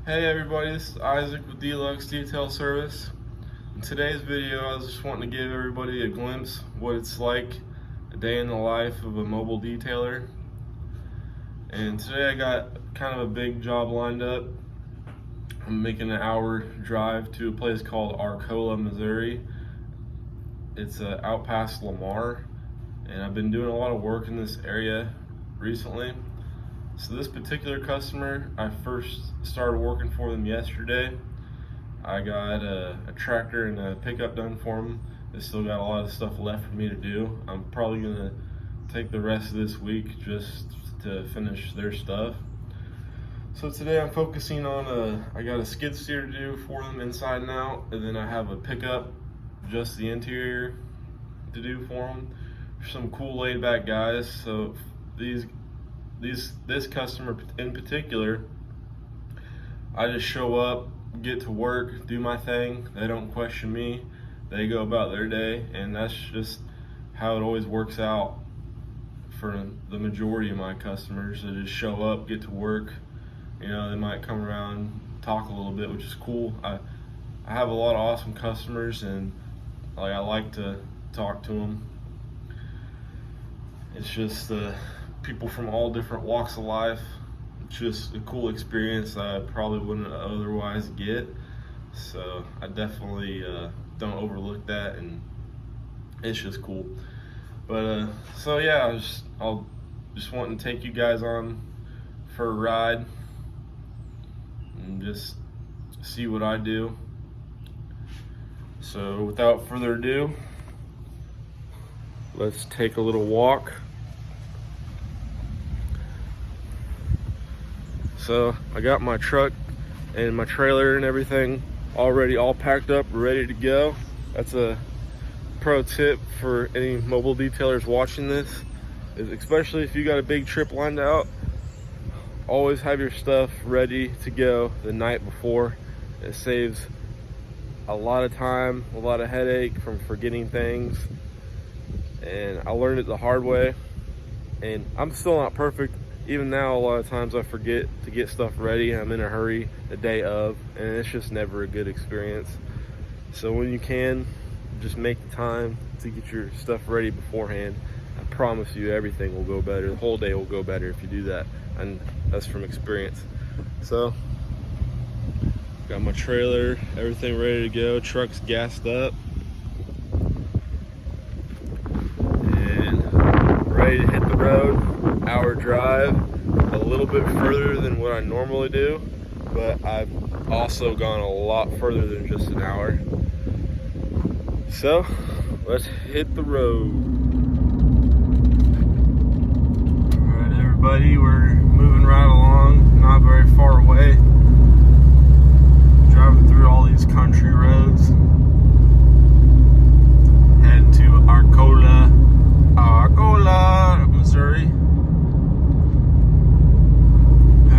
Hey everybody, this is Isaac with Deluxe Detail Service. In today's video, I was just wanting to give everybody a glimpse of what it's like a day in the life of a mobile detailer. And today I got kind of a big job lined up. I'm making an hour drive to a place called Arcola, Missouri. It's out past Lamar, and I've been doing a lot of work in this area recently. So this particular customer, I first started working for them yesterday. I got a tractor and a pickup done for them. They still got a lot of stuff left for me to do. I'm probably gonna take the rest of this week just to finish their stuff. So today I'm focusing on I got a skid steer to do for them inside and out, and then I have a pickup, just the interior, to do for them. Some cool laid back guys. So this customer in particular, I just show up, get to work, do my thing. They don't question me. They go about their day, and that's just how it always works out for the majority of my customers. They just show up, get to work. You know, they might come around, talk a little bit, which is cool. I have a lot of awesome customers, and I like to talk to them. It's just people from all different walks of life. It's just a cool experience that I probably wouldn't otherwise get. So I definitely don't overlook that, and it's just cool. But so yeah, I'll just want to take you guys on for a ride and just see what I do. So without further ado, let's take a little walk. So I got my truck and my trailer and everything already all packed up, ready to go. That's a pro tip for any mobile detailers watching this, is especially if you got a big trip lined out, always have your stuff ready to go the night before. It saves a lot of time, a lot of headache from forgetting things. And I learned it the hard way, and I'm still not perfect. Even now, a lot of times I forget to get stuff ready. I'm in a hurry the day of, and it's just never a good experience. So when you can, just make the time to get your stuff ready beforehand. I promise you everything will go better. The whole day will go better if you do that, and that's from experience. So got my trailer, everything ready to go, truck's gassed up, and ready to hit the road. Hour drive, a little bit further than what I normally do, but I've also gone a lot further than just an hour. So let's hit the road. All right, everybody, we're moving right along, not very far away. Driving through all these country roads, heading to Arcola, Missouri.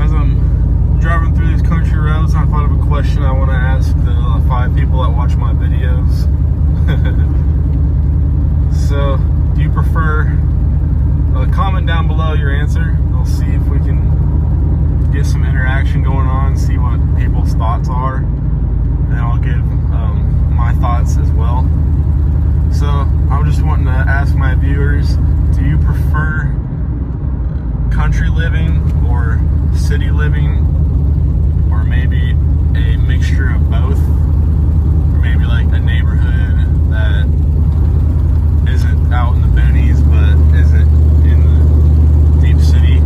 As I'm driving through these country roads, I thought of a question I want to ask the 5 people that watch my videos. So, do you prefer, comment down below your answer. We'll see if we can get some interaction going on, see what people's thoughts are, and I'll give my thoughts as well. So, I'm just wanting to ask my viewers, do you prefer country living or city living, or maybe a mixture of both, or maybe like a neighborhood that isn't out in the boonies but isn't in the deep city?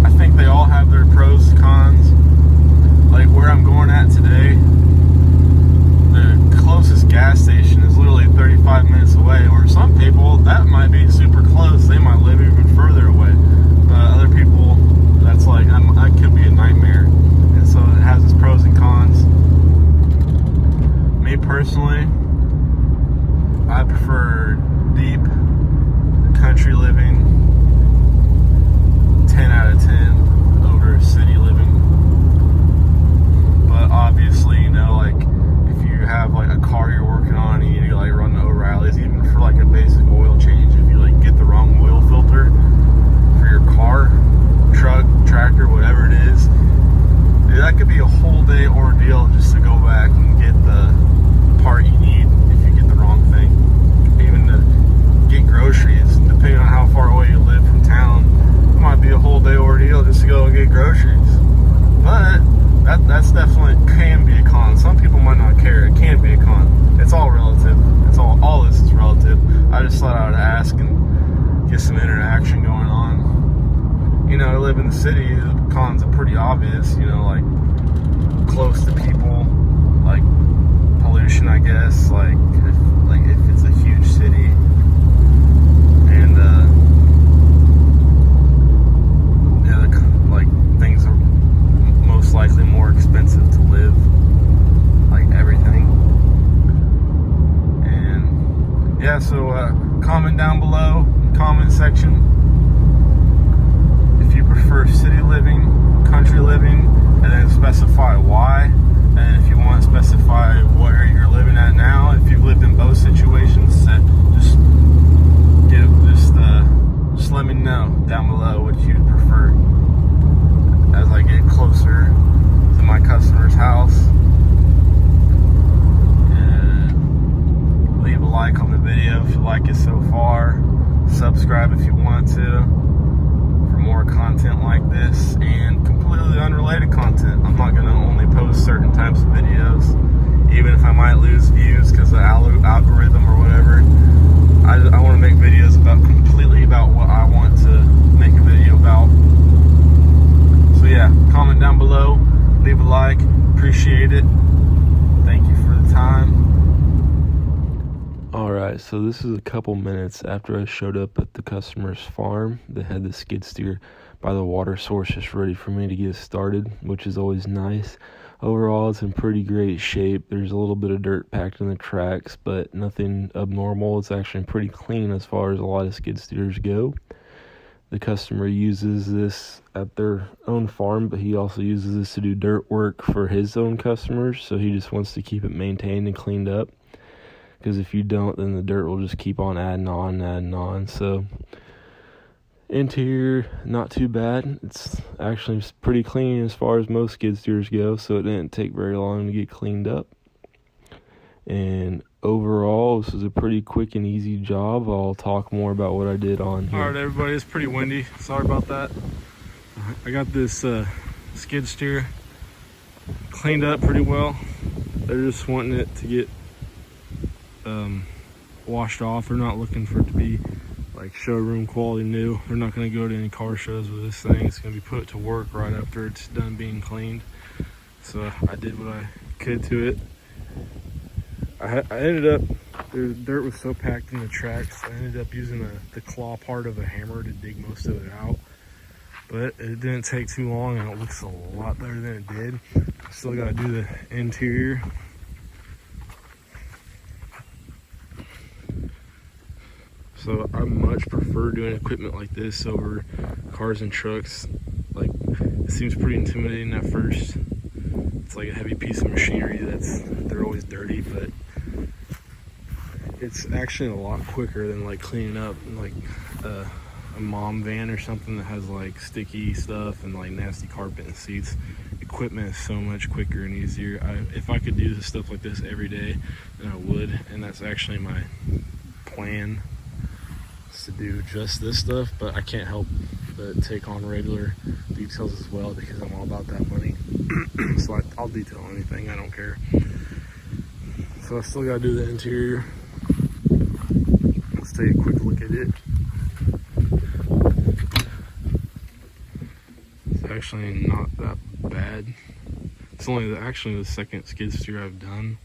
I think they all have their pros and cons. Like where I'm going at today, the closest gas station is literally 35 minutes away, or some people that might be super close, they might live even further away. Other people, that's like, that could be a nightmare. And so it has its pros and cons. Me personally, that's definitely can be a con. Some people might not care. It can be a con. It's all relative. It's all this is relative. I just thought I would ask and get some interaction going on. You know, I live in the city. The cons are pretty obvious. You know, like close to people, like pollution, I guess. Like if it's a huge city, and like things are most likely more expensive to live, like everything. And yeah, so comment down below, comment section, if you prefer city living, country living, and then specify why. And if you want to specify where you're living at now, if you've lived in both situations, just let me know down below what you'd prefer as I get closer to my customer's house. And leave a like on the video if you like it so far. Subscribe if you want to for more content like this and completely unrelated content. I'm not going to only post certain types of videos, even if I might lose views because of the algorithm or whatever. I want to make videos completely about what I want to make a video about. So yeah, comment down below, leave a like, appreciate it. Thank you for the time. Alright, so this is a couple minutes after I showed up at the customer's farm. They had the skid steer by the water source just ready for me to get started, which is always nice. Overall, it's in pretty great shape. There's a little bit of dirt packed in the tracks, but nothing abnormal. It's actually pretty clean as far as a lot of skid steers go. The customer uses this at their own farm, but he also uses this to do dirt work for his own customers, so he just wants to keep it maintained and cleaned up, because if you don't, then the dirt will just keep on adding on. So interior, not too bad. It's actually pretty clean as far as most skid steers go, so it didn't take very long to get cleaned up. And overall, this is a pretty quick and easy job. I'll talk more about what I did on here. Alright everybody, it's pretty windy. Sorry about that. I got this skid steer cleaned up pretty well. They're just wanting it to get washed off. They're not looking for it to be like showroom quality new. They're not going to go to any car shows with this thing. It's going to be put to work right after it's done being cleaned. So I did what I could to it. I ended up, the dirt was so packed in the tracks, I ended up using the claw part of a hammer to dig most of it out. But it didn't take too long and it looks a lot better than it did. Still got to do the interior. So I much prefer doing equipment like this over cars and trucks. Like, it seems pretty intimidating at first. It's like a heavy piece of machinery they're always dirty, but it's actually a lot quicker than like cleaning up like a mom van or something that has like sticky stuff and like nasty carpet and seats. Equipment is so much quicker and easier. If I could do stuff like this every day, then I would, and that's actually my plan, to do just this stuff, but I can't help but take on regular details as well because I'm all about that money. So I'll detail anything, I don't care. So I still gotta do the interior. Let's take a quick look at it. It's actually not that bad. It's only actually the second skid steer I've done,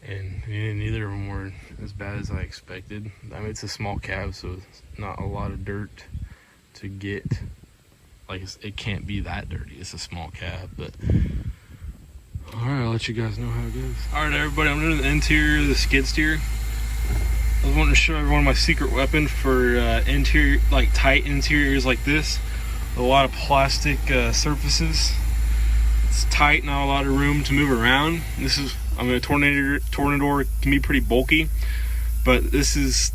and neither of them were as bad as I expected. I mean, it's a small cab, so it's not a lot of dirt to get. Like, it can't be that dirty. It's a small cab, but alright, I'll let you guys know how it goes. Alright everybody, I'm doing the interior of the skid steer. I was wanting to show everyone my secret weapon for interior, like tight interiors like this. A lot of plastic surfaces. It's tight, not a lot of room to move around. This is, I mean, a Tornador can be pretty bulky, but this is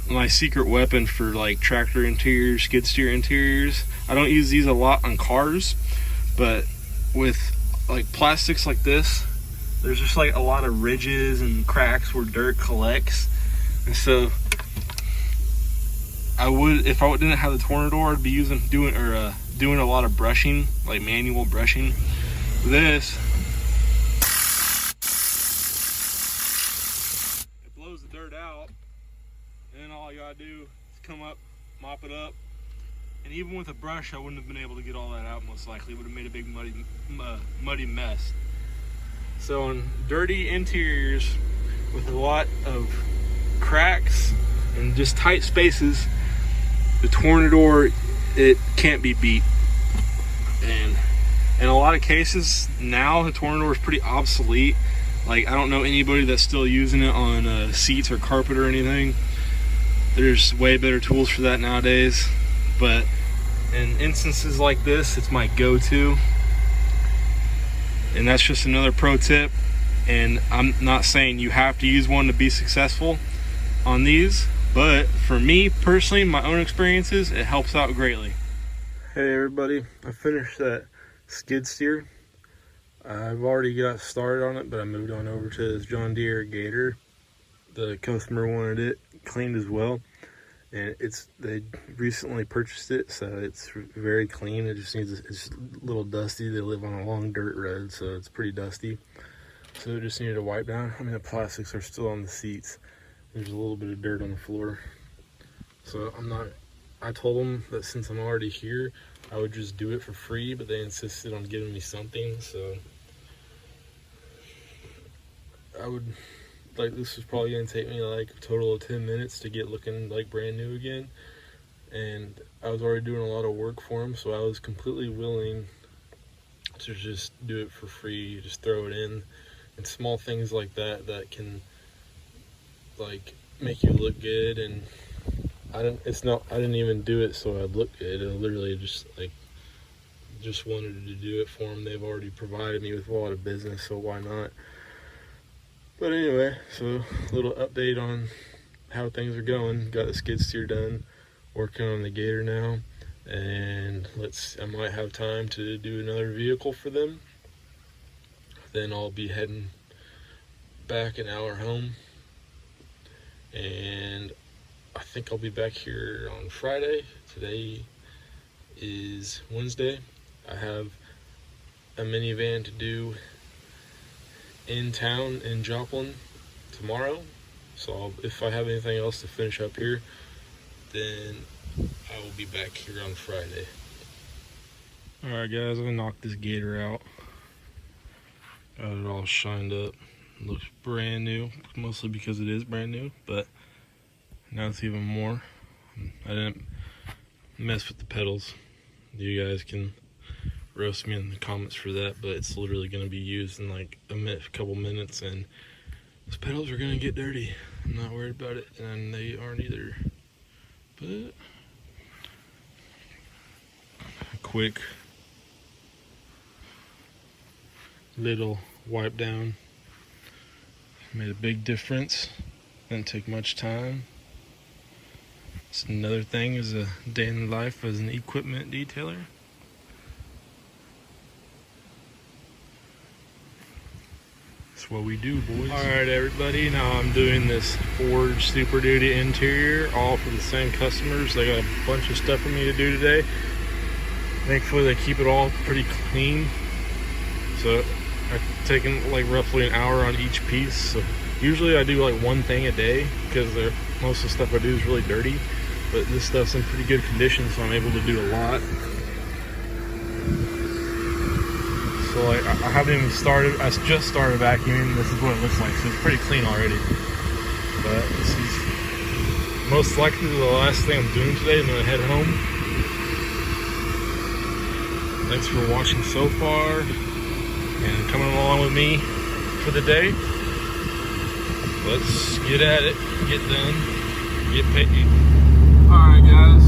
my secret weapon for like tractor interiors, skid steer interiors. I don't use these a lot on cars, but with like plastics like this, there's just like a lot of ridges and cracks where dirt collects. And so I would, if I didn't have the Tornador, I'd be doing a lot of brushing, like manual brushing. this, it blows the dirt out, and then all you gotta do is come up, mop it up, and even with a brush I wouldn't have been able to get all that out. Most likely it would have made a big muddy mess. So on dirty interiors with a lot of cracks and just tight spaces, the Tornador, it can't be beat. And in a lot of cases now, the Tornador is pretty obsolete. Like, I don't know anybody that's still using it on seats or carpet or anything. There's way better tools for that nowadays. But in instances like this, it's my go-to. And that's just another pro tip. And I'm not saying you have to use one to be successful on these, but for me personally, my own experiences, it helps out greatly. Hey everybody, I finished that skid steer. I've already got started on it, but I moved on over to this John Deere Gator. The customer wanted it cleaned as well, and they recently purchased it, so it's very clean. It just it's a little dusty. They live on a long dirt road, so it's pretty dusty. So it just needed a wipe down. I mean, the plastics are still on the seats. There's a little bit of dirt on the floor. So I told them that since I'm already here, I would just do it for free, but they insisted on giving me something. So this is probably gonna take me like a total of 10 minutes to get looking like brand new again. And I was already doing a lot of work for them, so I was completely willing to just do it for free, just throw it in. And small things like that can like make you look good. And I didn't even do it so I'd look good. I literally just wanted to do it for them. They've already provided me with a lot of business, so why not? But anyway, so a little update on how things are going. Got the skid steer done, working on the Gator now, and I might have time to do another vehicle for them. Then I'll be heading back an hour home, and I think I'll be back here on Friday. Today is Wednesday. I have a minivan to do in town in Joplin tomorrow, so if I have anything else to finish up here, then I will be back here on Friday. Alright guys, I knocked this Gator out. Got it all shined up. It looks brand new, mostly because it is brand new, but now it's even more. I didn't mess with the pedals. You guys can roast me in the comments for that, but it's literally going to be used in like a couple minutes, and those pedals are going to get dirty. I'm not worried about it, and they aren't either. But a quick little wipe down made a big difference. Didn't take much time. It's another thing is a day in the life as an equipment detailer. That's what we do, boys. Alright everybody, now I'm doing this Ford Super Duty interior, all for the same customers. They got a bunch of stuff for me to do today. Thankfully they keep it all pretty clean. So I've taken like roughly an hour on each piece. So usually I do like one thing a day because most of the stuff I do is really dirty. But this stuff's in pretty good condition, so I'm able to do a lot. So like I haven't even started, I just started vacuuming. This is what it looks like, so it's pretty clean already. But this is most likely the last thing I'm doing today. I'm gonna head home. Thanks for watching so far and coming along with me for the day. Let's get at it, get done, get paid. Alright guys,